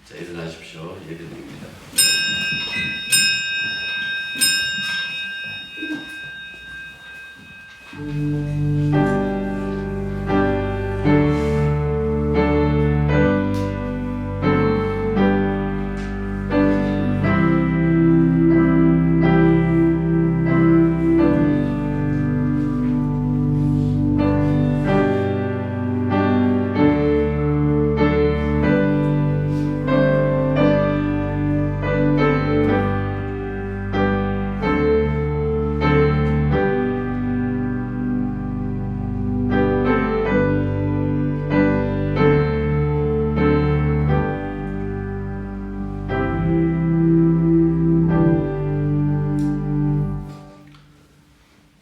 자, 일어나십시오. 예배드립니다.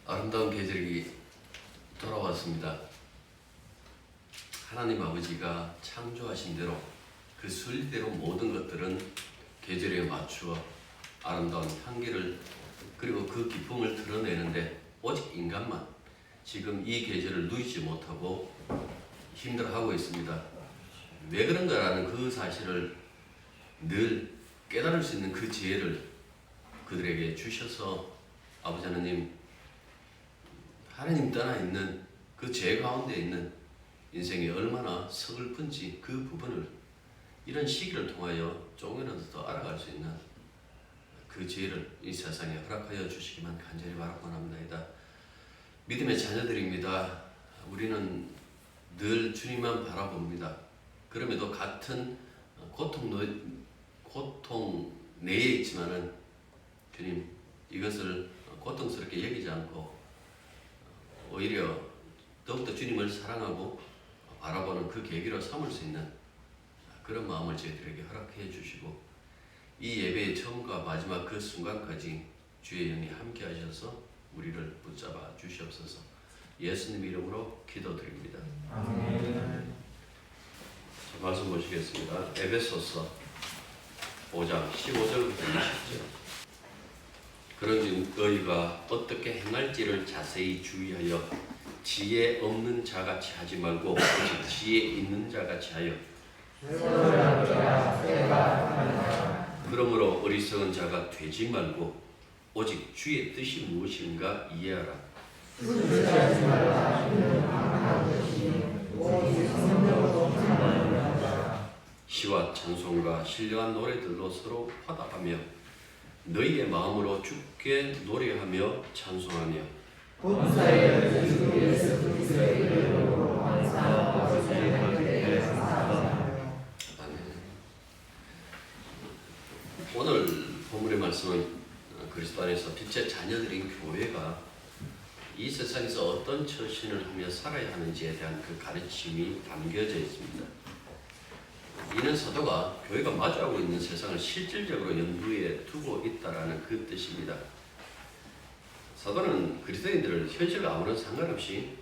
아름다운 계절이 돌아왔습니다. 하나님 아버지가 창조하신 대로 그 순리대로 모든 것들은 계절에 맞추어 아름다운 향기를 그리고 그 기쁨을 드러내는데 오직 인간만 지금 이 계절을 누리지 못하고 힘들어하고 있습니다. 왜 그런가라는 그 사실을 늘 깨달을 수 있는 그 지혜를 그들에게 주셔서 아버지 하나님 떠나 있는 그 죄 가운데 있는 인생이 얼마나 서글픈지 그 부분을 이런 시기를 통하여 조금이라도 더 알아갈 수 있는 그 지혜를 이 세상에 허락하여 주시기만 간절히 바라고 합니다. 믿음의 자녀들입니다. 우리는 늘 주님만 바라봅니다. 그럼에도 같은 고통 내에 있지만은 주님 이것을 고통스럽게 여기지 않고 오히려 더욱더 주님을 사랑하고 바라보는 그 계기로 삼을 수 있는 그런 마음을 저희들에게 허락해 주시고 이 예배의 처음과 마지막 그 순간까지 주의 영이 함께 하셔서 우리를 붙잡아 주시옵소서. 예수님 이름으로 기도드립니다. 아멘. 자, 말씀 보시겠습니다. 에베소서 5장 15절부터 20절. 그런즉 너희가 어떻게 행할지를 자세히 주의하여 지혜 없는 자같이 하지 말고 오직 지혜 있는 자같이 하여 그러므로 어리석은 자가 되지 말고 오직 주의 뜻이 무엇인가 이해하라. 시와 찬송과 신령한 노래들로 서로 화답하며 너희의 마음으로 주께 노래하며 찬송하며 본사의 주 예수 그리스도의 이름으로 항상 아버지의 하나님께 감사합니다. 오늘 본문의 말씀은 그리스도 안에서 빛의 자녀들인 교회가 이 세상에서 어떤 처신을 하며 살아야 하는지에 대한 그 가르침이 담겨져 있습니다. 이는 사도가 교회가 마주하고 있는 세상을 실질적으로 염두에 두고 있다라는 그 뜻입니다. 사도는 그리스도인들을 현실과 아무런 상관없이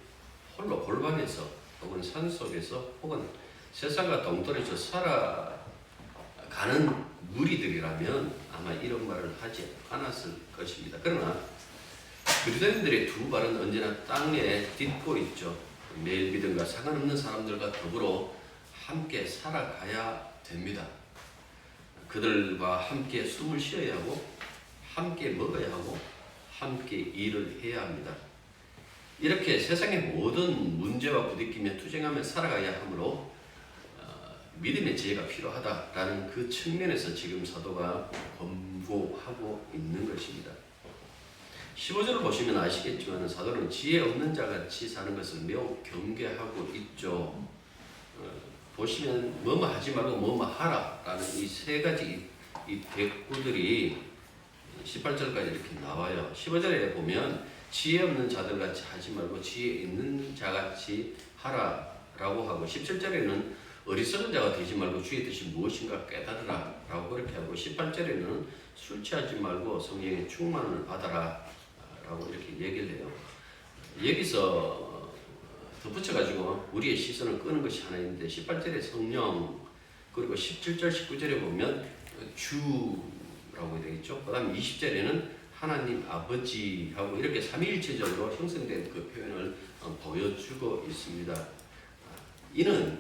홀로 골방에서 혹은 산속에서 혹은 세상과 동떨어져 살아가는 무리들이라면 아마 이런 말을 하지 않았을 것입니다. 그러나 그리스도인들의 두 발은 언제나 땅에 딛고 있죠. 매일 믿음과 상관없는 사람들과 더불어 함께 살아가야 됩니다. 그들과 함께 숨을 쉬어야 하고 함께 먹어야 하고 함께 일을 해야 합니다. 이렇게 세상의 모든 문제와 부딪히며 투쟁하며 살아가야 하므로 믿음의 지혜가 필요하다라는 그 측면에서 지금 사도가 권고하고 있는 것입니다. 15절을 보시면 아시겠지만 사도는 지혜 없는 자같이 사는 것을 매우 경계하고 있죠. 보시면 뭐뭐 하지 말고 뭐뭐 하라라는 이 세 가지 이 대꾸들이 18절까지 이렇게 나와요. 15절에 보면 지혜 없는 자들같이 하지 말고 지혜 있는 자같이 하라라고 하고 17절에는 어리석은 자가 되지 말고 주의 뜻이 무엇인가 깨달으라 라고 그렇게 하고 18절에는 술 취하지 말고 성령의 충만을 받아라 라고 이렇게 얘기를 해요. 여기서 덧붙여가지고 우리의 시선을 끄는 것이 하나 있는데 18절에 성령 그리고 17절 19절에 보면 주라고 되어 있죠. 그 다음 20절에는 하나님 아버지하고 이렇게 삼위일체적으로 형성된 그 표현을 보여주고 있습니다. 이는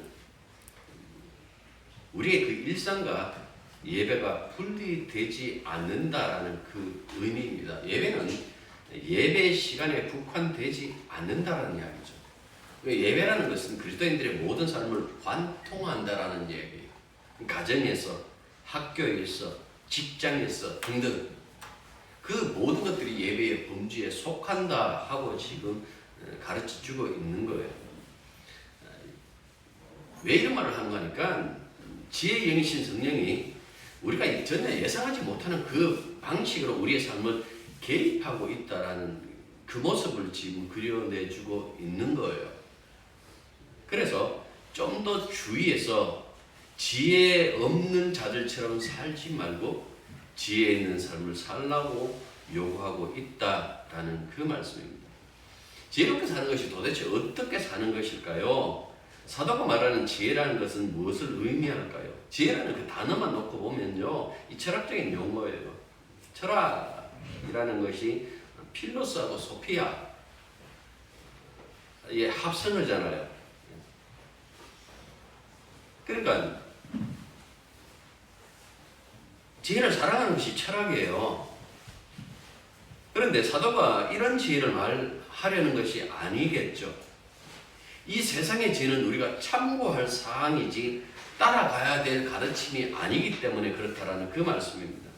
우리의 그 일상과 예배가 분리되지 않는다라는 그 의미입니다. 예배는 예배 시간에 국한되지 않는다라는 이야기죠. 예배라는 것은 그리스도인들의 모든 삶을 관통한다라는 얘기예요. 가정에서, 학교에서, 직장에서 등등 그 모든 것들이 예배의 범주에 속한다 하고 지금 가르쳐주고 있는 거예요. 왜 이런 말을 하는 거니까 지혜의 영이신 성령이 우리가 전혀 예상하지 못하는 그 방식으로 우리의 삶을 개입하고 있다라는 그 모습을 지금 그려내주고 있는 거예요. 그래서 좀 더 주의해서 지혜 없는 자들처럼 살지 말고 지혜 있는 삶을 살라고 요구하고 있다라는 그 말씀입니다. 지혜롭게 사는 것이 도대체 어떻게 사는 것일까요? 사도가 말하는 지혜라는 것은 무엇을 의미할까요? 지혜라는 그 단어만 놓고 보면요, 이 철학적인 용어예요. 철학이라는 것이 필로스하고 소피아의 합성어잖아요. 그러니까 지혜를 사랑하는 것이 철학이에요. 그런데 사도가 이런 지혜를 말하려는 것이 아니겠죠. 이 세상의 지혜는 우리가 참고할 사항이지 따라가야 될 가르침이 아니기 때문에 그렇다라는 그 말씀입니다.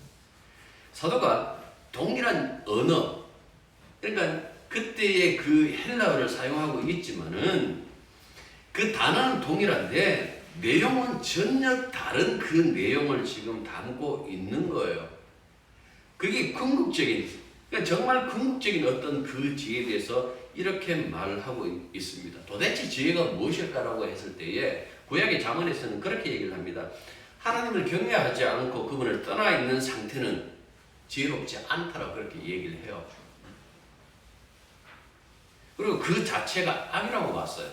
사도가 동일한 언어, 그러니까 그때의 그 헬라어를 사용하고 있지만은 그 단어는 동일한데 내용은 전혀 다른 그 내용을 지금 담고 있는 거예요. 그게 궁극적인, 그러니까 정말 궁극적인 어떤 그 지혜에 대해서 이렇게 말하고 있습니다. 도대체 지혜가 무엇일까라고 했을 때에 구약의 잠언에서는 그렇게 얘기를 합니다. 하나님을 경외하지 않고 그분을 떠나 있는 상태는 지혜롭지 않다라고 그렇게 얘기를 해요. 그리고 그 자체가 악이라고 봤어요.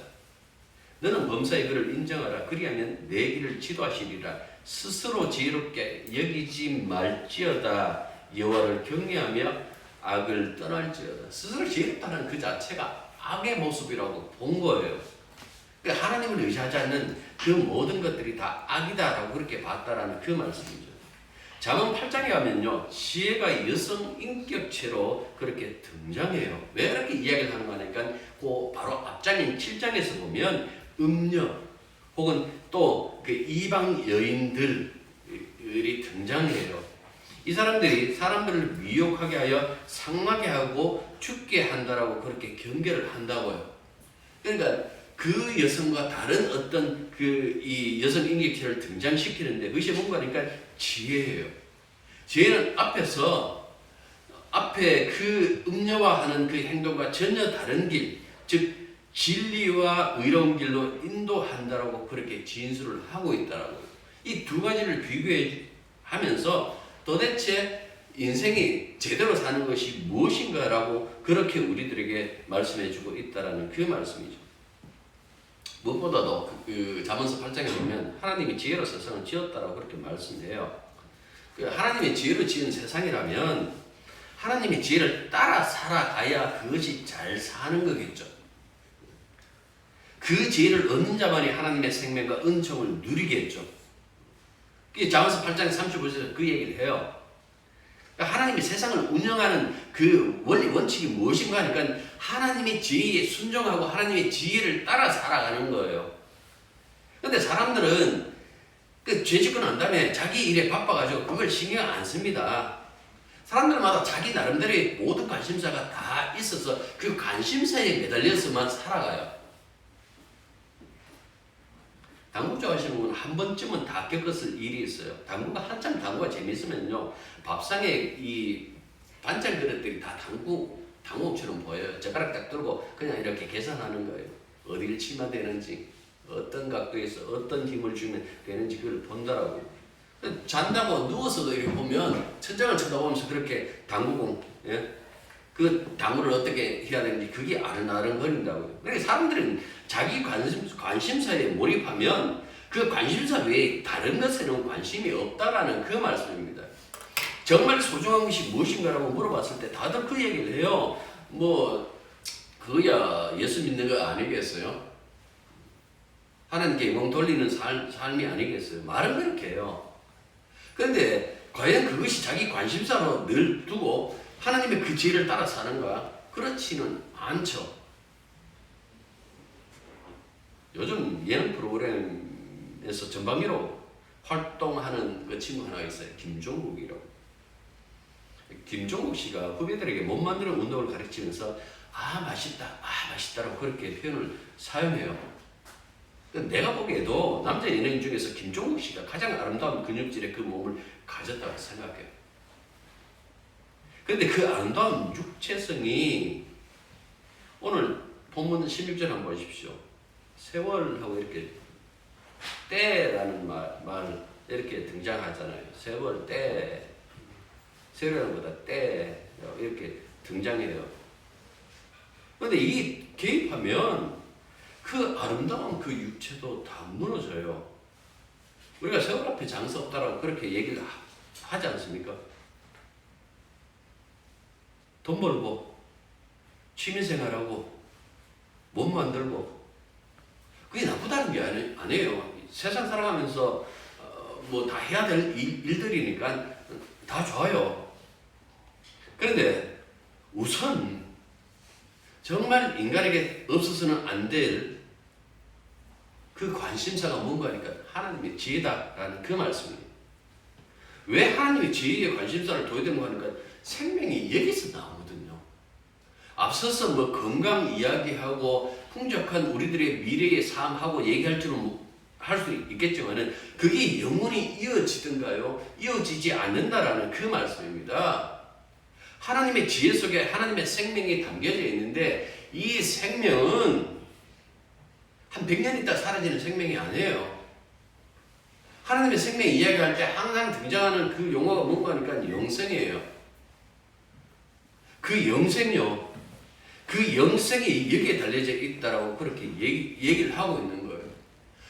너는 범사의 그를 인정하라. 그리하면 내 길을 지도하시리라. 스스로 지혜롭게 여기지 말지어다. 여호와를 경외하며 악을 떠날지어다. 스스로 지혜롭다는 그 자체가 악의 모습이라고 본 거예요. 그러니까 하나님을 의지하지 않는 그 모든 것들이 다 악이다라고 그렇게 봤다라는 그 말씀이죠. 잠언 8장에 가면요, 지혜가 여성 인격체로 그렇게 등장해요. 왜 이렇게 이야기를 하는 거 하니까 그 바로 앞장인 7장에서 보면 음녀 혹은 또 그 이방 여인들이 등장해요. 이 사람들이 사람들을 미혹하게 하여 상하게 하고 죽게 한다라고 그렇게 경계를 한다고요. 그러니까 그 여성과 다른 어떤 그 이 여성 인격체를 등장시키는데 그것이 뭔가 하니까 지혜예요. 지혜는 앞에 그 음녀화하는 그 행동과 전혀 다른 길, 즉 진리와 의로운 길로 인도한다라고 그렇게 진술을 하고 있다라고. 이 두 가지를 비교하면서 도대체 인생이 제대로 사는 것이 무엇인가라고 그렇게 우리들에게 말씀해주고 있다라는 그 말씀이죠. 무엇보다도 그 잠언서 8장에 보면 하나님이 지혜로 세상을 지었다라고 그렇게 말씀해요. 그 하나님의 지혜로 지은 세상이라면 하나님의 지혜를 따라 살아가야 그것이 잘 사는 거겠죠. 그 지혜를 얻는 자만이 하나님의 생명과 은총을 누리겠죠. 그게 잠언서 8장 35절에서 그 얘기를 해요. 그러니까 하나님이 세상을 운영하는 그 원리 원칙이 무엇인가 하니까 하나님의 지혜에 순종하고 하나님의 지혜를 따라 살아가는 거예요. 그런데 사람들은 그 죄 짓고 난 다음에 자기 일에 바빠가지고 그걸 신경 안 씁니다. 사람들마다 자기 나름대로의 모든 관심사가 다 있어서 그 관심사에 매달려서만 살아가요. 당구 좋아하시는 분은 한 번쯤은 다 겪었을 일이 있어요. 당구가 한참 당구가 재밌으면요, 밥상에 이 반찬 그릇들이 다 당구처럼 보여요. 젓가락 딱 들고 그냥 이렇게 계산하는 거예요. 어디를 치면 되는지, 어떤 각도에서 어떤 힘을 주면 되는지 그걸 본다라고. 잔다고 누워서도 이렇게 보면 천장을 쳐다보면서 그렇게 당구공, 그 당구를 어떻게 해야 되는지 그게 아른아른거린다고요. 그러니까 사람들은 자기 관심사에 몰입하면 그 관심사 외에 다른 것에는 관심이 없다라는 그 말씀입니다. 정말 소중한 것이 무엇인가라고 물어봤을 때 다들 그 얘기를 해요. 그거야 예수 믿는 거 아니겠어요? 하나님께 영광 돌리는 삶이 아니겠어요? 말은 그렇게 해요. 그런데 과연 그것이 자기 관심사로 늘 두고 하나님의 그 지혜를 따라 사는가? 그렇지는 않죠. 요즘 예능 프로그램에서 전방위로 활동하는 그 친구 하나 있어요. 김종국이라고. 김종국 씨가 후배들에게 몸 만드는 운동을 가르치면서 맛있다라고 그렇게 표현을 사용해요. 내가 보기에도 남자 연예인 중에서 김종국 씨가 가장 아름다운 근육질의 그 몸을 가졌다고 생각해요. 그런데 그 아름다운 육체성이 오늘 본문 16절 한번 보십시오. 세월하고 이렇게 때라는 말 이렇게 등장하잖아요. 세월, 때, 세월하는 것보다 때 이렇게 등장해요. 그런데 이 개입하면 그 아름다운 그 육체도 다 무너져요. 우리가 세월 앞에 장사 없다라고 그렇게 얘기를 하지 않습니까? 돈 벌고 취미생활하고 몸 만들고 그게 나쁘다는 게 아니에요. 세상 살아가면서 뭐 다 해야 될 일들이니까 다 좋아요. 그런데 우선 정말 인간에게 없어서는 안 될 그 관심사가 뭔가 하니까 하나님의 지혜다라는 그 말씀이에요. 왜 하나님의 지혜에 관심사를 둬야 되는가 하니까 생명이 여기서 나오거든요. 앞서서 뭐 건강 이야기하고 풍족한 우리들의 미래의 삶하고 얘기할 줄은 할 수 있겠지만은 그게 영원히 이어지든가요? 이어지지 않는다라는 그 말씀입니다. 하나님의 지혜 속에 하나님의 생명이 담겨져 있는데 이 생명은 한 100년 있다 사라지는 생명이 아니에요. 하나님의 생명 이야기할 때 항상 등장하는 그 용어가 뭔가 하니까 영생이에요. 그 영생요. 그 영생이 여기에 달려져 있다라고 그렇게 얘기를 하고 있는 거예요.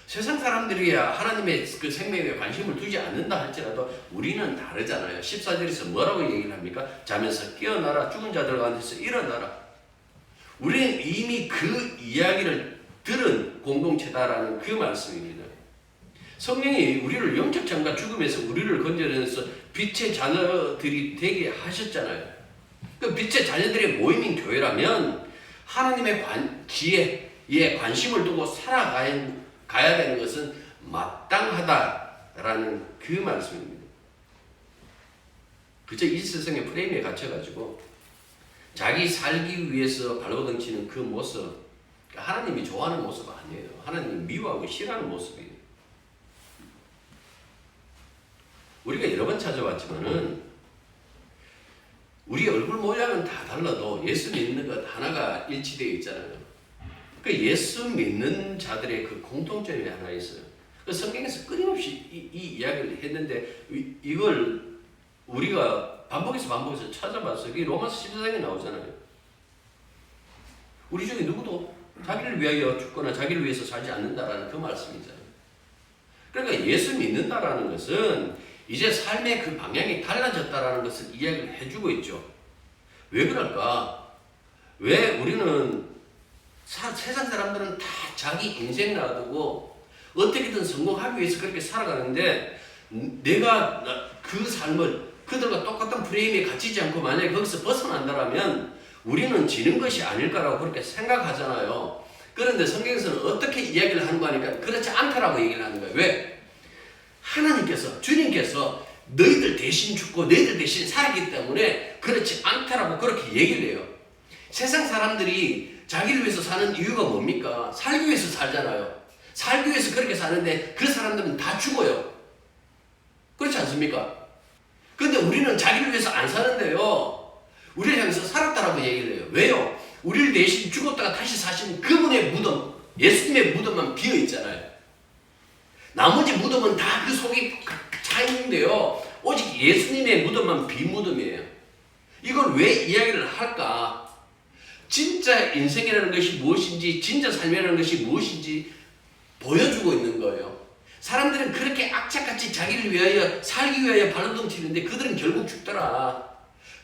세상 사람들이야 하나님의 그 생명에 관심을 두지 않는다 할지라도 우리는 다르잖아요. 14절에서 뭐라고 얘기를 합니까? 자면서 깨어나라. 죽은 자들 가운데서 일어나라. 우리는 이미 그 이야기를 들은 공동체다라는 그 말씀입니다. 성령이 우리를 영적 장과 죽음에서 우리를 건져내서 빛의 자녀들이 되게 하셨잖아요. 그 빛의 자녀들의 모임인 교회라면 하나님의 지혜에 관심을 두고 살아가야 되는 것은 마땅하다라는 그 말씀입니다. 그저 이 세상의 프레임에 갇혀가지고 자기 살기 위해서 발버둥치는 그 모습, 하나님이 좋아하는 모습 아니에요. 하나님이 미워하고 싫어하는 모습이에요. 우리가 여러 번 찾아왔지만은 우리 얼굴 모양은 다 달라도 예수 믿는 것 하나가 일치되어 있잖아요. 그 예수 믿는 자들의 그 공통점이 하나 있어요. 그 성경에서 끊임없이 이 이야기를 했는데 이걸 우리가 반복해서 찾아봤어요. 이게 로마서 14장에 나오잖아요. 우리 중에 누구도 자기를 위하여 죽거나 자기를 위해서 살지 않는다라는 그 말씀이잖아요. 그러니까 예수 믿는다라는 것은 이제 삶의 그 방향이 달라졌다라는 것을 이야기를 해주고 있죠. 왜 그럴까? 왜 우리는 세상 사람들은 다 자기 인생 놔두고 어떻게든 성공하기 위해서 그렇게 살아가는데 내가 그 삶을 그들과 똑같은 프레임에 갇히지 않고 만약에 거기서 벗어난다면 우리는 지는 것이 아닐까라고 그렇게 생각하잖아요. 그런데 성경에서는 어떻게 이야기를 하는 거 하니까 그렇지 않다라고 얘기를 하는 거예요. 왜? 하나님께서, 주님께서 너희들 대신 죽고 너희들 대신 살았기 때문에 그렇지 않다라고 그렇게 얘기를 해요. 세상 사람들이 자기를 위해서 사는 이유가 뭡니까? 살기 위해서 살잖아요. 살기 위해서 그렇게 사는데 그 사람들은 다 죽어요. 그렇지 않습니까? 근데 우리는 자기를 위해서 안 사는데요. 우리를 향해서 살았다라고 얘기를 해요. 왜요? 우리를 대신 죽었다가 다시 사신 그분의 무덤, 예수님의 무덤만 비어 있잖아요. 나머지 무덤은 다 그 속이 차 있는데요. 오직 예수님의 무덤만 비무덤이에요. 이걸 왜 이야기를 할까? 진짜 인생이라는 것이 무엇인지, 진짜 삶이라는 것이 무엇인지 보여주고 있는 거예요. 사람들은 그렇게 악착같이 자기를 위하여 살기 위하여 발버둥 치는데 그들은 결국 죽더라.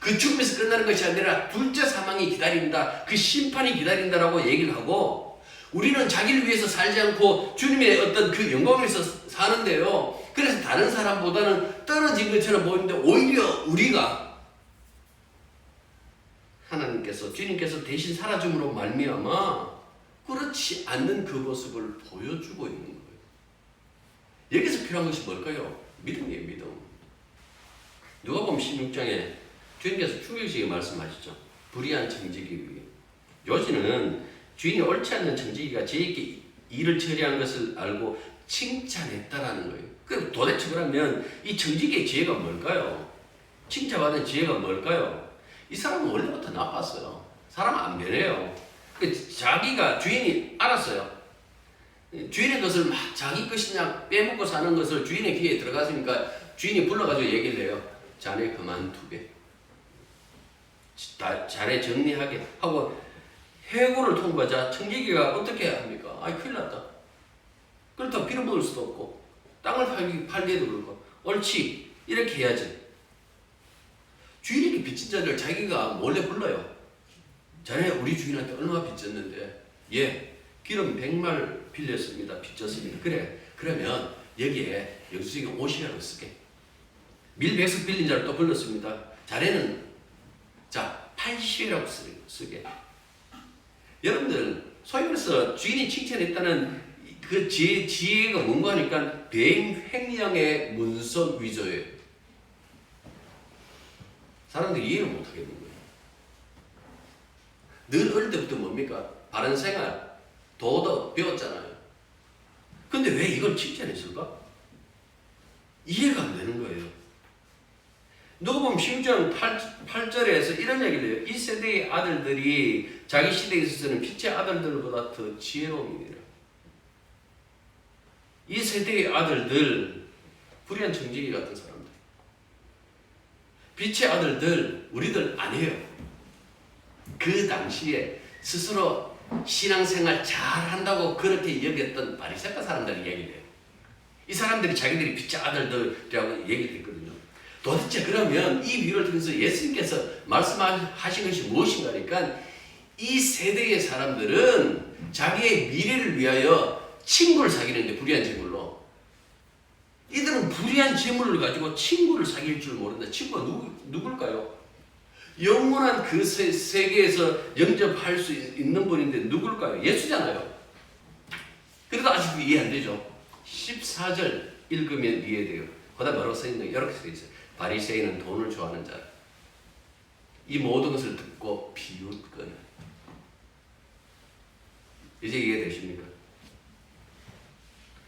그 죽음에서 끝나는 것이 아니라 둘째 사망이 기다린다. 그 심판이 기다린다라고 얘기를 하고 우리는 자기를 위해서 살지 않고 주님의 어떤 그 영광을 위해서 사는데요. 그래서 다른 사람보다는 떨어진 것처럼 보이는데 오히려 우리가 하나님께서 주님께서 대신 살아줌으로 말미암아 그렇지 않는 그 모습을 보여주고 있는 거예요. 여기서 필요한 것이 뭘까요? 믿음이에요. 믿음. 누가복음 16장에 주님께서 충격적이게 말씀하시죠. 불의한 청지기. 요지는 주인이 옳지 않는 청지기가 제게 일을 처리한 것을 알고 칭찬했다라는 거예요. 그럼 도대체 그러면 이 청지기의 지혜가 뭘까요? 칭찬받은 지혜가 뭘까요? 이 사람은 원래부터 나빴어요. 사람 안 변해요. 자기가 주인이 알았어요. 주인의 것을 막 자기 것이냐 빼먹고 사는 것을 주인의 귀에 들어갔으니까 주인이 불러가지고 얘기를 해요. 자네 그만두게. 자네 정리하게 하고 해고를 통과하자 청지기가 어떻게 해야 합니까? 아이 큰일 났다. 그렇다고 빌어 먹을 수도 없고 땅을 팔기에도 그렇고 옳지 이렇게 해야지. 주인에게 빚진 자를 자기가 몰래 불러요. 자네 우리 주인한테 얼마 빚졌는데 예 기름 100말 빌렸습니다. 빚졌습니다. 그래 그러면 여기에 영수증에 50이라고 쓰게. 밀 100석 빌린 자를 또 불렀습니다. 자네는 자 80이라고 쓰게. 여러분들 소위 말해서 주인이 칭찬했다는 그 지혜가 뭔가 하니까 대행횡령의 문서 위조예요. 사람들이 이해를 못하겠는 거예요. 늘 어릴 때부터 뭡니까? 바른 생활, 도덕 배웠잖아요. 근데 왜 이걸 칭찬했을까? 이해가 안 되는 거예요. 누가복음 16장 8절에서 이런 얘기를 해요. 이 세대의 아들들이 자기 시대에 있어서는 빛의 아들들보다 더 지혜로움이니라. 이 세대의 아들들, 불의한 청지기 같은 사람들. 빛의 아들들, 우리들 아니에요. 그 당시에 스스로 신앙생활 잘한다고 그렇게 여겼던 바리새파 사람들이 얘기를 해요. 이 사람들이 자기들이 빛의 아들들이라고 얘기를 했거든요. 도대체 그러면 이 비유를 통해서 예수님께서 말씀하신 것이 무엇인가 하니까 이 세대의 사람들은 자기의 미래를 위하여 친구를 사귀는데 불의한 재물로 이들은 불의한 재물을 가지고 친구를 사귈 줄 모른다. 친구가 누굴까요? 영원한 그 세계에서 영접할 수 있는 분인데 누굴까요? 예수잖아요. 그래도 아직도 이해 안 되죠. 14절 읽으면 이해돼요. 거기다 뭐라고 써있나요? 이렇게 써있어요. 바리새인은 돈을 좋아하는 자라. 이 모든 것을 듣고 비웃거늘. 이제 이해되십니까?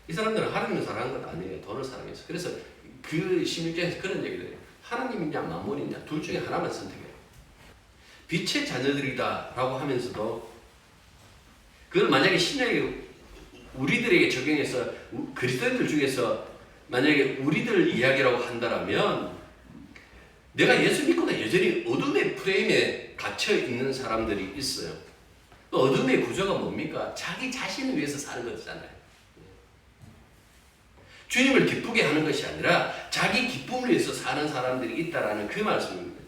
이 사람들은 하나님을 사랑한 것 아니에요. 돈을 사랑해서. 그래서 그 16장에서 그런 얘기를 해요. 하나님이냐 마몬이냐 둘 중에 하나만 선택해요. 빛의 자녀들이다 라고 하면서도 그걸 만약에 신약에 우리들에게 적용해서 그리스도인들 중에서 만약에 우리들 이야기라고 한다면 내가 예수 믿고도 여전히 어둠의 프레임에 갇혀 있는 사람들이 있어요. 그 어둠의 구조가 뭡니까? 자기 자신을 위해서 사는 거잖아요. 주님을 기쁘게 하는 것이 아니라 자기 기쁨을 위해서 사는 사람들이 있다라는 그 말씀입니다.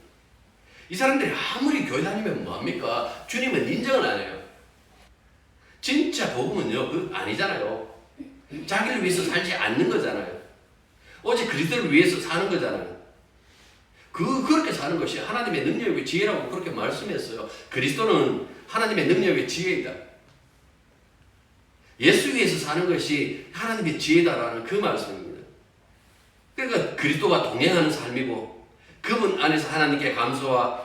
이 사람들이 아무리 교회 다니면 뭐합니까? 주님은 인정을 안 해요. 진짜 복음은요, 그 아니잖아요. 자기를 위해서 살지 않는 거잖아요. 오직 그리스도를 위해서 사는 거잖아요. 그렇게 사는 것이 하나님의 능력의 지혜라고 그렇게 말씀했어요. 그리스도는 하나님의 능력의 지혜이다. 예수 위해서 사는 것이 하나님의 지혜다라는 그 말씀입니다. 그러니까 그리스도와 동행하는 삶이고 그분 안에서 하나님께 감사와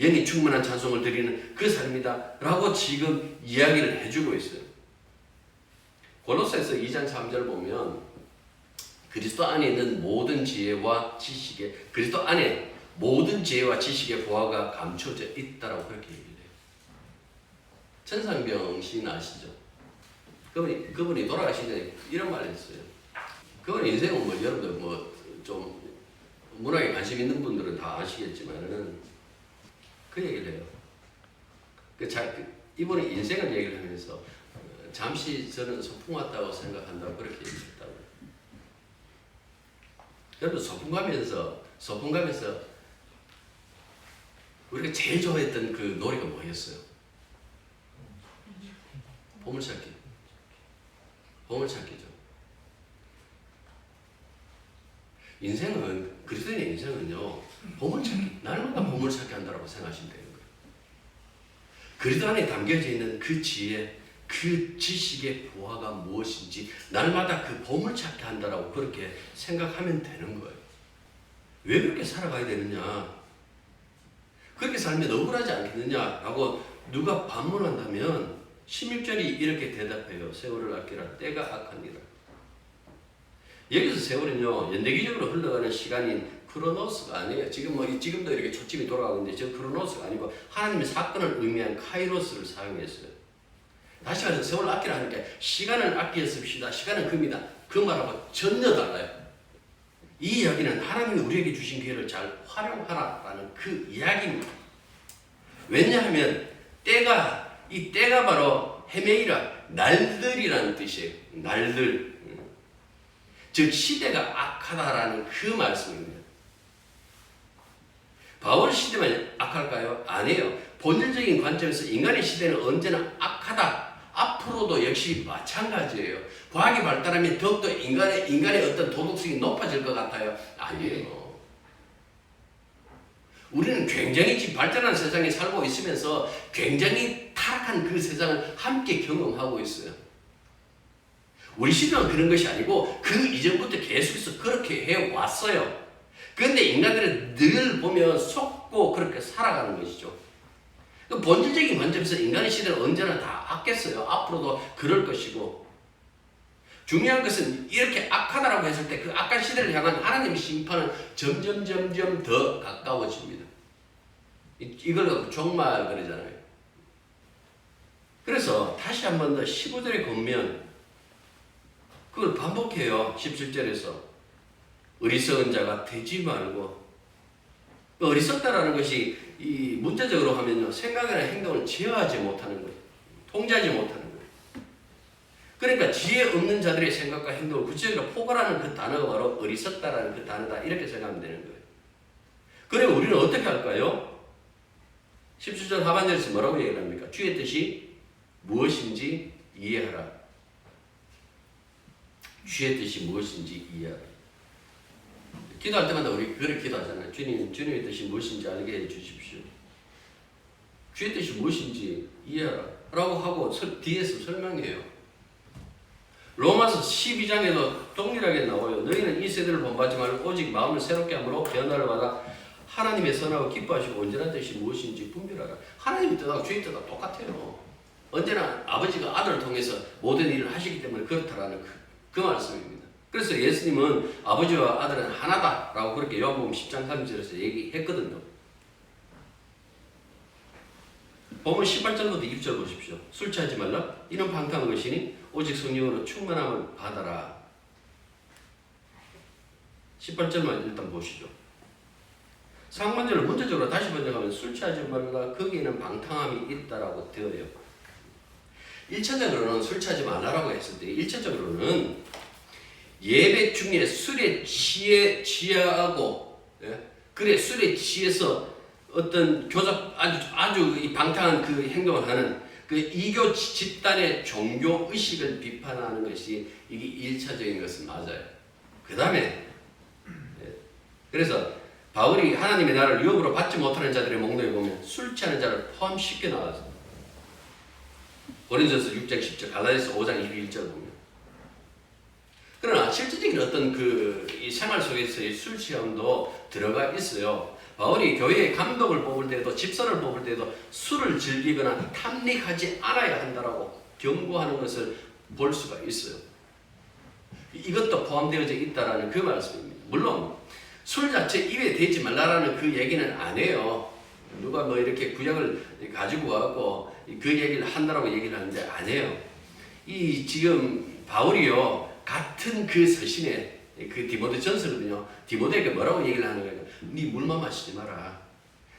영이 충만한 찬송을 드리는 그 삶이다 라고 지금 이야기를 해주고 있어요. 골로새서 2장 3절 보면 그리스도 안에 있는 모든 지혜와 지식에 그리스도 안에 모든 지혜와 지식의 보화가 감춰져 있다라고 그렇게 얘기해요. 천상병 시인 아시죠? 그분이 돌아가시기 전에 이런 말을 했어요. 그분 인생은 뭐 여러분들 뭐 좀 문화에 관심 있는 분들은 다 아시겠지만은 그 얘기를 해요. 이분이 인생을 얘기를 하면서 잠시 저는 소풍 왔다고 생각한다고 그렇게 얘기했다고. 여러분 소풍 가면서 우리가 제일 좋아했던 그 노래가 뭐였어요? 보물찾기. 보물찾기죠. 인생은, 그리스도인의 인생은요, 보물찾기, 날마다 보물찾기 한다고 생각하시면 되는 거예요. 그리스도 안에 담겨져 있는 그 지혜, 그 지식의 보화가 무엇인지 날마다 그 보물찾기 한다라고 그렇게 생각하면 되는 거예요. 왜 그렇게 살아가야 되느냐? 그렇게 살면 억울하지 않겠느냐라고 누가 반문한다면 16절이 이렇게 대답해요. 세월을 아끼라. 때가 악하니라. 여기서 세월은요, 연대기적으로 흘러가는 시간인 크로노스가 아니에요. 지금도 이렇게 초침이 돌아가고 있는데 저 크로노스가 아니고 하나님의 사건을 의미한 카이로스를 사용했어요. 다시 말해서 세월을 아끼라 하니까 시간을 아끼어 씁시다. 시간은 금이다. 그 말하고 전혀 달라요. 이 이야기는 하나님이 우리에게 주신 기회를 잘 활용하라라는 그 이야기입니다. 왜냐하면 이 때가 바로 헤메이라, 날들이라는 뜻이에요. 날들. 즉 시대가 악하다라는 그 말씀입니다. 바울 시대만 악할까요? 아니에요. 본질적인 관점에서 인간의 시대는 언제나 악하다. 앞으로도 역시 마찬가지예요. 과학이 발달하면 더욱더 인간의 어떤 도덕성이 높아질 것 같아요? 아니에요. 우리는 굉장히 지금 발전한 세상에 살고 있으면서 굉장히 타락한 그 세상을 함께 경험하고 있어요. 우리 시대는 그런 것이 아니고 그 이전부터 계속해서 그렇게 해왔어요. 그런데 인간들은 늘 보면 속고 그렇게 살아가는 것이죠. 그 본질적인 관점에서 인간의 시대는 언제나 다 악했어요. 앞으로도 그럴 것이고, 중요한 것은 이렇게 악하다라고 했을 때 그 악한 시대를 향한 하나님의 심판은 점점 더 가까워집니다. 이걸 갖고 종말 그러잖아요. 그래서 다시 한 번 더 15절에 보면 그걸 반복해요. 17절에서 어리석은 자가 되지 말고, 어리석다라는 것이 이 문자적으로 하면요, 생각이나 행동을 제어하지 못하는 거예요. 통제하지 못하는 거예요. 그러니까 지혜 없는 자들의 생각과 행동을 구체적으로 포괄하는 그 단어가 바로 어리석다라는 그 단어다, 이렇게 생각하면 되는 거예요. 그래 우리는 어떻게 할까요? 17절 하반절에서 뭐라고 얘기를 합니까? 주의 뜻이 무엇인지 이해하라. 주의 뜻이 무엇인지 이해하라. 기도할 때마다 우리 그렇게 기도하잖아요. 주님의 뜻이 무엇인지 알게 해 주십시오. 주의 뜻이 무엇인지 이해하라 라고 하고 뒤에서 설명해요. 로마서 12장에도 동일하게 나와요. 너희는 이 세대를 본받지 말고 오직 마음을 새롭게 함으로 변화를 받아 하나님의 선하고 기뻐하시고 온전한 뜻이 무엇인지 분별하라. 하나님의 뜻하고 주의 뜻하고 똑같아요. 언제나 아버지가 아들을 통해서 모든 일을 하시기 때문에 그렇다라는 그 말씀입니다. 그래서 예수님은 아버지와 아들은 하나다라고 그렇게 요한복음 10장 3절에서 얘기했거든요. 보면 18절부터 20절 보십시오. 술 취하지 말라. 이는 방탕한 것이니 오직 성령으로 충만함을 받아라. 18절만 일단 보시죠. 상반절을 문자적으로 다시 번역하면 술 취하지 말라. 거기에는 방탕함이 있다라고 되어요. 1차적으로는 술 취하지 말라라고 했을 때 1차적으로는 예배 중에 술에 취하고, 그래 술에 취해서 어떤 교잡 아주 이 방탕한 그 행동을 하는 그 이교 집단의 종교 의식을 비판하는 것이 이게 1차적인 것은 맞아요. 그 다음에 그래서 바울이 하나님의 나라를 유업으로 받지 못하는 자들의 목록에 보면 술 취하는 자를 포함시켜 나와서 고린도전서 6장 10절, 갈라디아서 5장 21절 보면, 그러나 실질적인 어떤 이 생활 속에서의 술 취함도 들어가 있어요. 바울이 교회의 감독을 뽑을 때도 집사를 뽑을 때도 술을 즐기거나 탐닉하지 않아야 한다라고 경고하는 것을 볼 수가 있어요. 이것도 포함되어져 있다라는 그 말씀입니다. 물론 술 자체 입에 대지 말라라는 그 얘기는 안 해요. 누가 뭐 이렇게 구약을 가지고 와갖고 그 얘기를 한다라고 얘기를 하는데 안 해요. 이 지금 바울이요, 같은 그 서신에 그 디모데 전서거든요. 디모데에게 뭐라고 얘기를 하는 거예요? 네 물만 마시지 마라.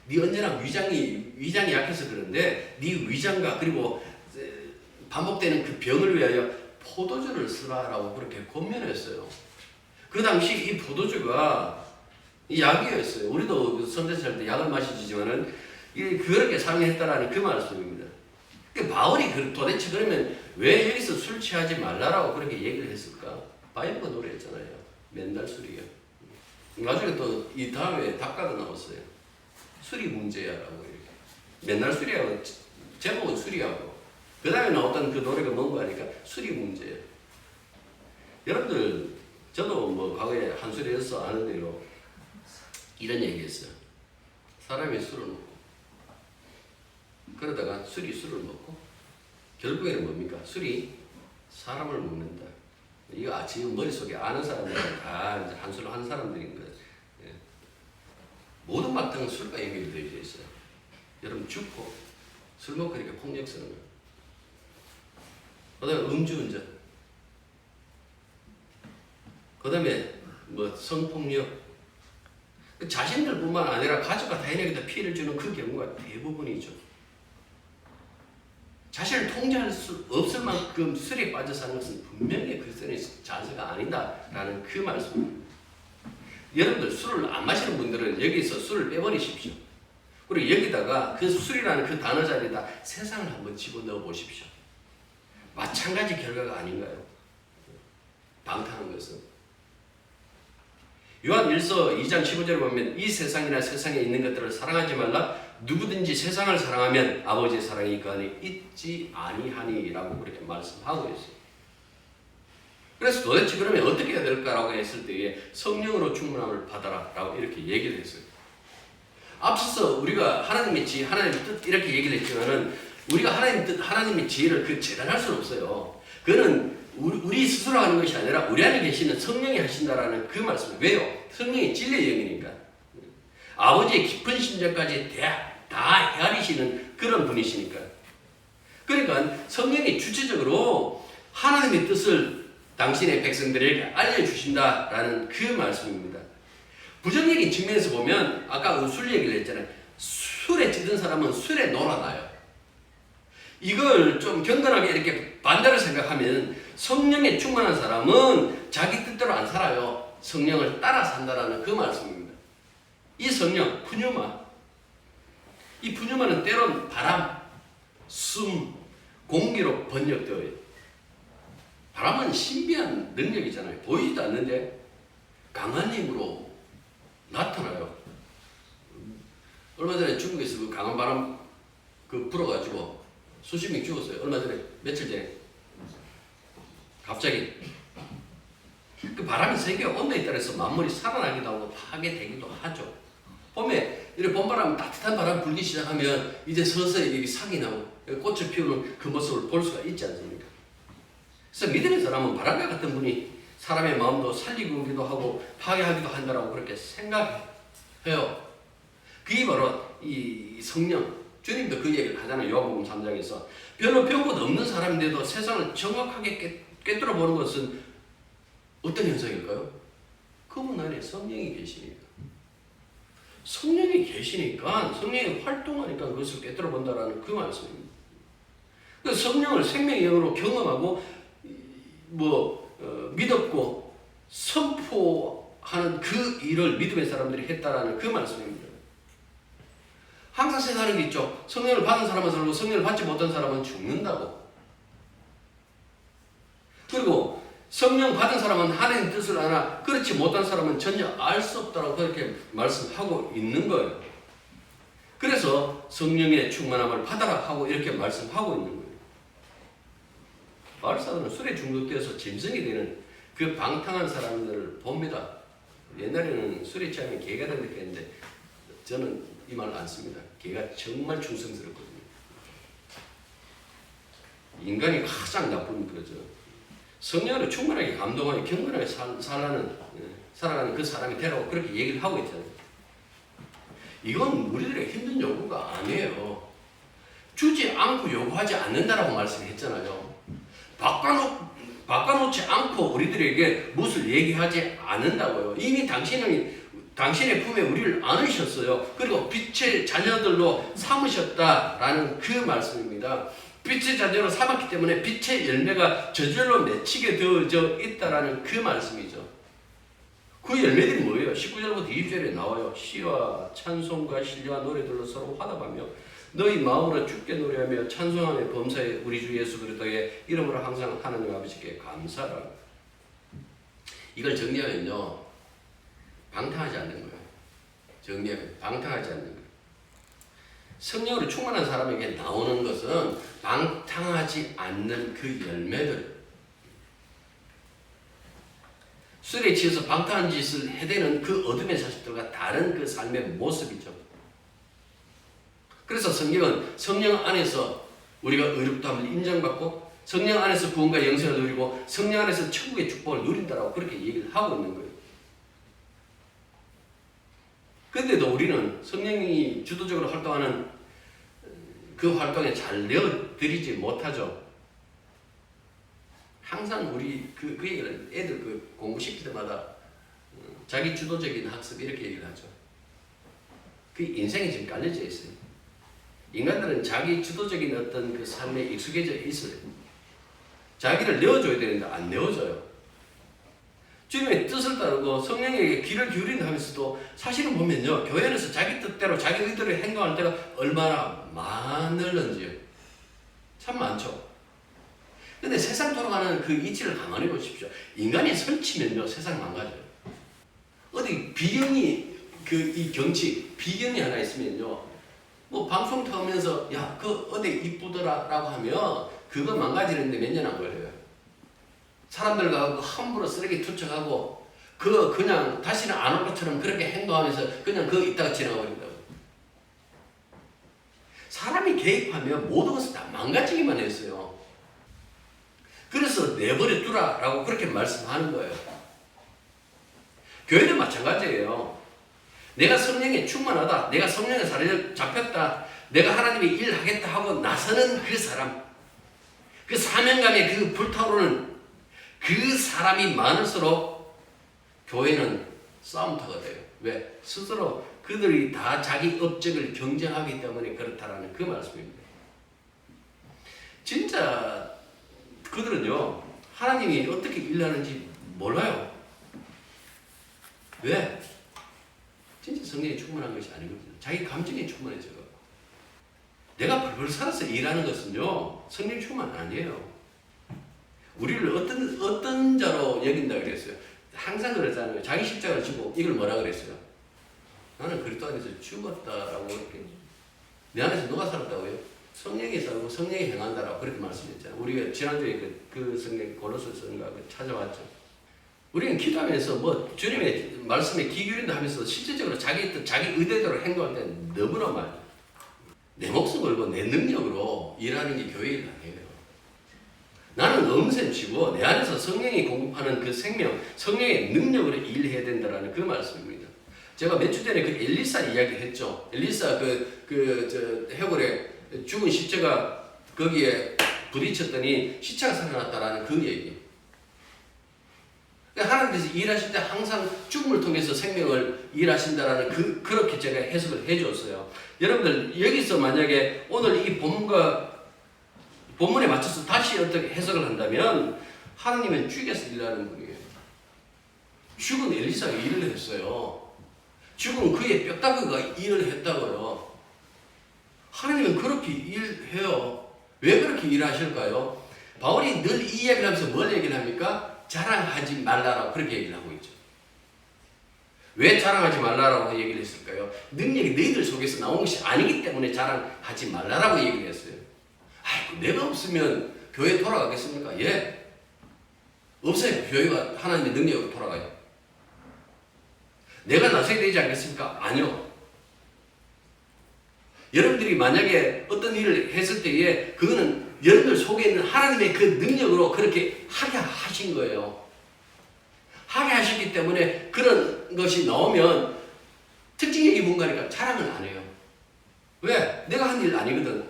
네 언제나 위장이 약해서 그런데 네 위장과 그리고 반복되는 그 병을 위하여 포도주를 쓰라라고 그렇게 권면했어요. 그 당시 이 포도주가 약이었어요. 우리도 선대서 할 때 약을 마시지만은 그렇게 사용했다라는 그 말씀입니다. 바울이 도대체 그러면 왜 여기서 술 취하지 말라라고 그렇게 얘기를 했을까? 바이브가 노래했잖아요. 맨날 술이요. 나중에 또 이 다음에 답가가 나왔어요. 술이 문제야라고 이렇게. 맨날 술이하고 제목은 술이하고 그 다음에 나왔던 그 노래가 뭔가 하니까 술이 문제예요. 여러분들 저도 뭐 과거에 한술에서 아는 대로 이런 얘기했어요. 사람이 술을 먹고 그러다가 술이 술을 먹고 결국에는 뭡니까? 술이 사람을 먹는다. 이거 지금 머릿속에 아는 사람들은 다 이제 한술을 한 사람들인 거예요. 예. 모든 바탕은 술과 연결되어 있어요. 여러분 죽고 술 먹고 이렇게 폭력성을 그 다음에 음주운전 그 다음에 뭐 성폭력 자신들뿐만 아니라 가족과 타인에게도 피해를 주는 그 경우가 대부분이죠. 자신을 통제할 수 없을 만큼 술에 빠져 사는 것은 분명히 그리스도인의 자세가 아니다라는 그 말씀입니다. 여러분들 술을 안 마시는 분들은 여기서 술을 빼버리십시오. 그리고 여기다가 그 술이라는 그 단어 자리에다 세상을 한번 집어넣어 보십시오. 마찬가지 결과가 아닌가요? 방탕한 것은. 요한 1서 2장 15절에 보면 이 세상이나 세상에 있는 것들을 사랑하지 말라. 누구든지 세상을 사랑하면 아버지의 사랑이 그 안에 있지 아니하니라고 그렇게 말씀하고 있어요. 그래서 도대체 그러면 어떻게 해야 될까라고 했을 때에 성령으로 충만함을 받아라라고 이렇게 얘기를 했어요. 앞서서 우리가 하나님의 지혜, 하나님의 뜻 이렇게 얘기를 했지만은 우리가 하나님의 뜻, 하나님의 지혜를 그 재단할 수는 없어요. 그거는 우리 스스로 하는 것이 아니라 우리 안에 계시는 성령이 하신다라는 그 말씀. 왜요? 성령이 진리의 영이니까. 아버지의 깊은 심정까지 다 헤아리시는 그런 분이시니까. 그러니까 성령이 주체적으로 하나님의 뜻을 당신의 백성들에게 알려주신다라는 그 말씀입니다. 부정적인 측면에서 보면 아까 술 얘기를 했잖아요. 술에 찌든 사람은 술에 놀아나요. 이걸 좀 경건하게 이렇게 반대로 생각하면 성령에 충만한 사람은 자기 뜻대로 안 살아요. 성령을 따라 산다라는 그 말씀입니다. 이 성령, 푸뉴마. 이 푸뉴마는 때론 바람, 숨, 공기로 번역되어요. 바람은 신비한 능력이잖아요. 보이지도 않는데 강한 힘으로 나타나요. 얼마 전에 중국에서 그 강한 바람 불어가지고 수십 명 죽었어요. 얼마 전에, 며칠 전에. 갑자기. 그 바람이 세계가 온도에 따라서 만물이 살아나기도 하고 파괴되기도 하죠. 봄에 이렇게 봄바람, 따뜻한 바람 불기 시작하면 이제 서서히 여기 상이 나고 꽃을 피우는 그 모습을 볼 수가 있지 않습니까? 그래서 믿음의 사람은 바람과 같은 분이 사람의 마음도 살리기도 하고 파괴하기도 한다라고 그렇게 생각해요. 그게 바로 이 성령. 주님도 그 얘기를 하잖아요. 요한복음 3장에서. 별로 배운 것 없는 사람인데도 세상을 정확하게 꿰뚫어 보는 것은 어떤 현상일까요? 그분 안에 성령이 계시니까. 성령이 계시니까, 성령이 활동하니까 그것을 꿰뚫어 본다라는 그 말씀입니다. 그래서 성령을 생명의 영으로 경험하고, 믿었고, 선포하는 그 일을 믿음의 사람들이 했다라는 그 말씀입니다. 항상 생각하는 게 있죠. 성령을 받은 사람은 살고 성령을 받지 못한 사람은 죽는다고. 그리고 성령 받은 사람은 하나님의 뜻을 아나 그렇지 못한 사람은 전혀 알 수 없다고 그렇게 말씀하고 있는 거예요. 그래서 성령의 충만함을 받아라 하고 이렇게 말씀하고 있는 거예요. 바울사도는 술에 중독되어서 짐승이 되는 그 방탕한 사람들을 봅니다. 옛날에는 술에 취하면 개가 된다 했는데 저는 이 말을 안 씁니다. 개가 정말 충성스럽거든요. 인간이 가장 나쁜 거죠. 성령으로 충분하게 감동하고 경건하게 살아가는 그 사람이 되라고 그렇게 얘기를 하고 있잖아요. 이건 우리들의 힘든 요구가 아니에요. 주지 않고 요구하지 않는다라고 말씀했잖아요. 바꿔놓지 않고 우리들에게 무엇을 얘기하지 않는다고요. 이미 당신의 품에 우리를 안으셨어요. 그리고 빛의 자녀들로 삼으셨다라는 그 말씀입니다. 빛의 자녀로 삼았기 때문에 빛의 열매가 저절로 맺히게 되어져 있다라는 그 말씀이죠. 그 열매들이 뭐예요? 19절부터 20절에 나와요. 시와 찬송과 신뢰와 노래들로 서로 화답하며 너희 마음으로 주께 노래하며 찬송하며 범사에 우리 주 예수 그리스도의 이름으로 항상 하나님 아버지께 감사하라. 이걸 정리하면요, 방탕하지 않는 거예요. 정리하면 방탕하지 않는 거예요. 성령으로 충만한 사람에게 나오는 것은 방탕하지 않는 그 열매들. 술에 취해서 방탕한 짓을 해대는 그 어둠의 자식들과 다른 그 삶의 모습이죠. 그래서 성경은 성령 안에서 우리가 의롭다함을 인정받고 성령 안에서 구원과 영생을 누리고 성령 안에서 천국의 축복을 누린다라고 그렇게 얘기를 하고 있는 거예요. 근데도 우리는 성령이 주도적으로 활동하는 그 활동에 잘 내어드리지 못하죠. 항상 우리 그 얘기를 애들 그 공부시킬 때마다 자기 주도적인 학습 이렇게 얘기를 하죠. 그 인생이 지금 깔려져 있어요. 인간들은 자기 주도적인 어떤 그 삶에 익숙해져 있어요. 자기를 내어줘야 되는데 안 내어줘요. 주님의 뜻을 따르고 성령에게 귀를 기울인다 하면서도 사실은 보면요, 교회 안에서 자기 뜻대로 자기 의대로 행동할 때가 얼마나 많을런지요. 참 많죠. 근데 세상 돌아가는 그 이치를 가만히 보십시오. 인간이 설치면요, 세상 망가져요. 어디 비경이 이 경치 비경이 하나 있으면요, 뭐 방송 타면서 야, 그 어디 이쁘더라라고 하면 그거 망가지는데 몇 년 안 걸려요. 사람들과 함부로 쓰레기 투척하고 그냥 다시는 안 올 것처럼 그렇게 행동하면서 그냥 그거 있다가 지나가 버린다고. 사람이 개입하면 모든 것을 다 망가지기만 했어요. 그래서 내버려 두라라고 그렇게 말씀하는 거예요. 교회는 마찬가지예요. 내가 성령에 충만하다, 내가 성령의 사례를 잡혔다, 내가 하나님의 일을 하겠다 하고 나서는 그 사람, 그 사명감에 그 불타오르는 그 사람이 많을수록 교회는 싸움터가 돼요. 왜? 스스로 그들이 다 자기 업적을 경쟁하기 때문에 그렇다라는 그 말씀입니다. 진짜 그들은요, 하나님이 어떻게 일하는지 몰라요. 왜? 진짜 성령이 충만한 것이 아니거든요. 자기 감정이 충만해져요. 내가 벌벌 살아서 일하는 것은요, 성령 충만 아니에요. 우리를 어떤 자로 여긴다 그랬어요. 항상 그랬잖아요. 자기 십자가를 지고 이걸 뭐라 그랬어요? 나는 그리스도 안에서 죽었다라고 이렇게. 내 안에서 누가 살았다고요? 성령이 살고 성령이 행한다라고 그렇게 말씀했잖아요. 우리가 지난주에 그 성경 골로새서인가 찾아왔죠. 우리는 기도하면서 뭐 주님의 말씀에 귀 기울인다 하면서 실질적으로 자기 뜻, 자기 의대대로 행동할 때 너무나 많이 내 목숨 걸고 내 능력으로 일하는 게 교회 일 아니에요. 나는 엄센치고 내 안에서 성령이 공급하는 그 생명, 성령의 능력으로 일해야 된다라는 그 말씀입니다. 제가 몇 주 전에 그 엘리사 이야기 했죠. 엘리사 해골에 죽은 시체가 거기에 부딪혔더니 시체가 살아났다라는 그 얘기. 하나님께서 일하실 때 항상 죽음을 통해서 생명을 일하신다라는 그렇게 제가 해석을 해줬어요. 여러분들 여기서 만약에 오늘 이 본문에 맞춰서 다시 어떻게 해석을 한다면 하나님은 죽여서 일하는 분이에요. 죽은 엘리사가 일을 했어요. 죽은 그의 뼈다귀가 일을 했다고요. 하나님은 그렇게 일해요. 왜 그렇게 일하실까요? 바울이 늘 이 이야기를 하면서 뭘 얘기를 합니까? 자랑하지 말라라고 그렇게 얘기를 하고 있죠. 왜 자랑하지 말라라고 얘기를 했을까요? 능력이 너희들 속에서 나온 것이 아니기 때문에 자랑하지 말라라고 얘기를 했어요. 아이고, 내가 없으면 교회 돌아가겠습니까? 예. 없어요. 교회가 하나님의 능력으로 돌아가요. 내가 나서야 되지 않겠습니까? 아니요. 여러분들이 만약에 어떤 일을 했을 때에 그거는 여러분들 속에 있는 하나님의 그 능력으로 그렇게 하게 하신 거예요. 하게 하셨기 때문에 그런 것이 나오면 특징적인 뭔가니까 자랑은 안 해요. 왜? 내가 한 일 아니거든.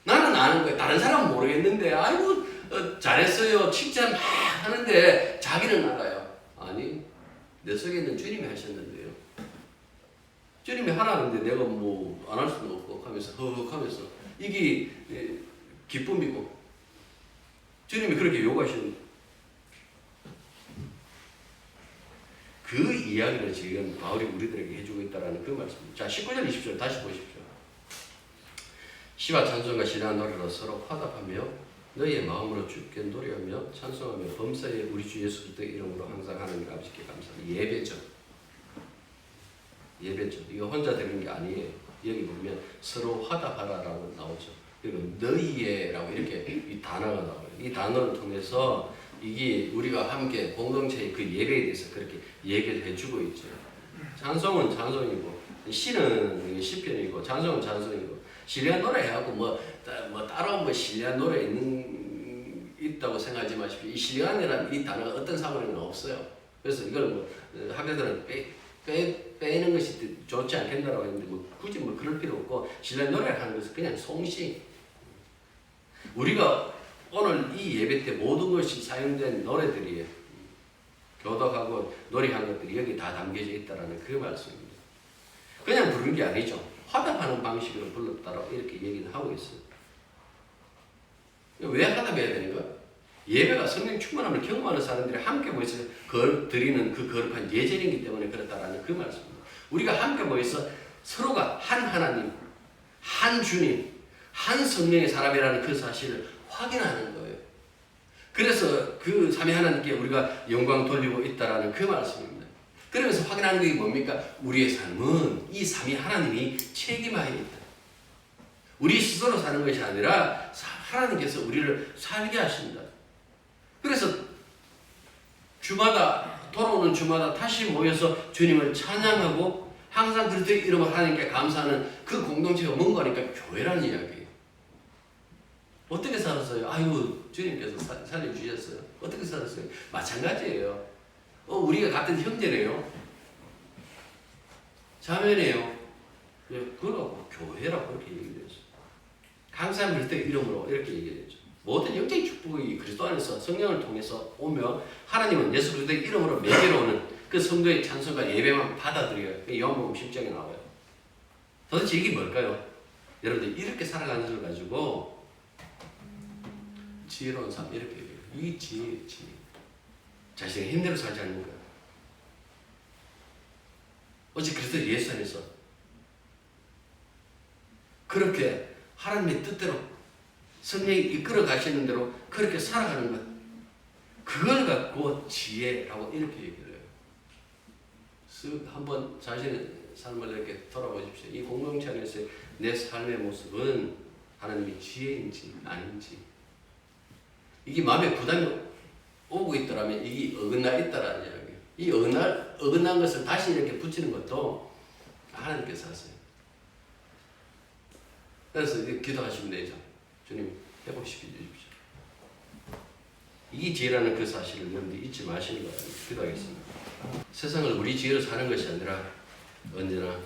나는 아는 거야. 다른 사람은 모르겠는데 아이고 잘했어요. 칭찬 막 하는데 자기는 알아요. 아니, 내 속에 있는 주님이 하셨는데요. 주님이 하라는데 내가 뭐 안 할 수도 없고 하면서 허헉 하면서 이게 기쁨이고 주님이 그렇게 요구하시는 그 이야기를 지금 바울이 우리들에게 해주고 있다는 그 말씀입니다. 자, 19절 20절 다시 보십시오. 시와 찬송과 신앙 노래로 서로 화답하며 너희의 마음으로 주께 노래하며 찬송하며 범사에 우리 주 예수 그리스도의 이름으로 항상 하나님 아버지께 감사합니다. 예배죠. 예배죠. 이거 혼자 되는 게 아니에요. 여기 보면 서로 화답하라라고 나오죠. 그리고 너희의라고 이렇게 이 단어가 나와요. 이 단어를 통해서 이게 우리가 함께 공동체의 그 예배에 대해서 그렇게 얘기를 해주고 있죠. 찬송은 찬송이고 시는 시편이고 찬송은 찬송이고 신뢰한 노래 해갖고 뭐 따로 뭐 신뢰한 노래 있다고 생각하지 마십시오. 이 신뢰한이라는 이 단어가 어떤 상황에는 없어요. 그래서 이걸 뭐 학교들은 빼는 것이 좋지 않겠다라고 했는데 뭐 굳이 뭐 그럴 필요 없고 신뢰한 노래를 하는 것은 그냥 송시. 우리가 오늘 이 예배 때 모든 것이 사용된 노래들이에요. 교독하고 노래한 것들이 여기 다 담겨져 있다라는 그 말씀입니다. 그냥 부르는 게 아니죠. 화답하는 방식으로 불렀다라고 이렇게 얘기를 하고 있어요. 왜 화답해야 되는가? 예배가 성령 충만함을 경험하는 사람들이 함께 모여서 드리는 그 거룩한 예절이기 때문에 그렇다라는 그 말씀입니다. 우리가 함께 모여서 서로가 한 하나님, 한 주님, 한 성령의 사람이라는 그 사실을 확인하는 거예요. 그래서 그 삼위 하나님께 우리가 영광 돌리고 있다라는 그 말씀입니다. 그러면서 확인하는 게 뭡니까? 우리의 삶은 이 삼위 하나님이 책임하에 있다. 우리 스스로 사는 것이 아니라 하나님께서 우리를 살게 하신다. 그래서 주마다 돌아오는 주마다 다시 모여서 주님을 찬양하고 항상 그리스도의 이름을 하나님께 감사하는 그 공동체가 뭔가 하니까 교회라는 이야기예요. 어떻게 살았어요? 아유 주님께서 살려주셨어요. 어떻게 살았어요? 마찬가지예요. 우리가 같은 형제래요. 자매네요. 그러고 교회라고 그렇게 얘기했어요. 항상 그리스도의 이름으로 이렇게 얘기했죠. 모든 영적인 축복이 그리스도 안에서 성령을 통해서 오며 하나님은 예수 그리스도의 이름으로 매개로 오는 그 성도의 찬송과 예배만 받아들여요. 요한복음 10장에 나와요. 도대체 이게 뭘까요? 여러분들 이렇게 살아가는 것을 가지고 지혜로운 삶 이렇게 얘기해요. 이 지혜. 자신의 힘대로 살지 않는 거예요. 어찌 그리스도 예수 안에서 그렇게 하나님의 뜻대로 성령이 이끌어 가시는 대로 그렇게 살아가는 것, 그걸 갖고 지혜라고 이렇게 얘기를 해요. 쓱 한번 자신의 삶을 이렇게 돌아보십시오. 이 공동체 안에서 내 삶의 모습은 하나님의 지혜인지 아닌지, 이게 마음에 부담이 오고 있더라면 이게 어긋나 있다라는 이야기예요. 이 어긋난 것을 다시 이렇게 붙이는 것도 하나님께서 하세요. 그래서 기도하시면 되죠. 주님 회복시켜 주십시오. 이 지혜라는 그 사실을 여러분들이 잊지 마시는 거예요. 기도하겠습니다. 세상을 우리 지혜로 사는 것이 아니라 언제나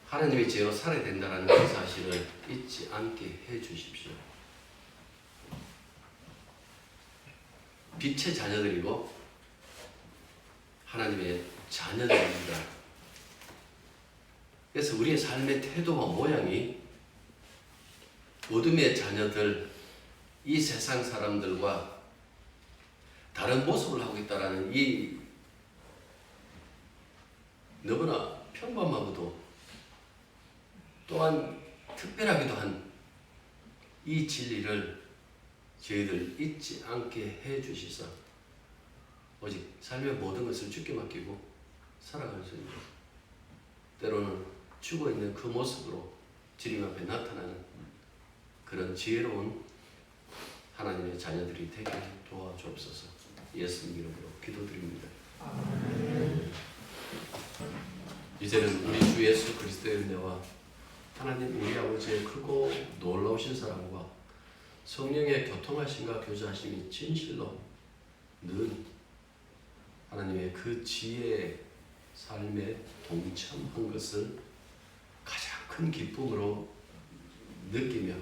하나님의 지혜로 살아야 된다는 그 사실을 잊지 않게 해 주십시오. 빛의 자녀들이고 하나님의 자녀들입니다. 그래서 우리의 삶의 태도와 모양이 어둠의 자녀들, 이 세상 사람들과 다른 모습을 하고 있다는 이 너무나 평범하고도 또한 특별하기도 한 이 진리를 저희들 잊지 않게 해주시사 오직 삶의 모든 것을 주께 맡기고 살아갈 수 있는, 때로는 죽어있는 그 모습으로 주님 앞에 나타나는 그런 지혜로운 하나님의 자녀들이 되게 도와주옵소서. 예수님 이름으로 기도드립니다. 이제는 우리 주 예수 그리스도의 은혜와 하나님 우리 아버지의 크고 놀라우신 사랑과 성령의 교통하심과 교제하심이 진실로 늘 하나님의 그 지혜의 삶에 동참한 것을 가장 큰 기쁨으로 느끼며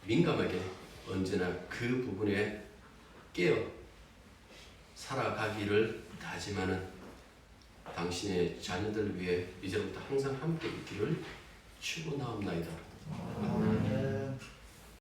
민감하게 언제나 그 부분에 깨어 살아가기를 다짐하는 당신의 자녀들 위해 이제부터 항상 함께 있기를 축원하옵나이다.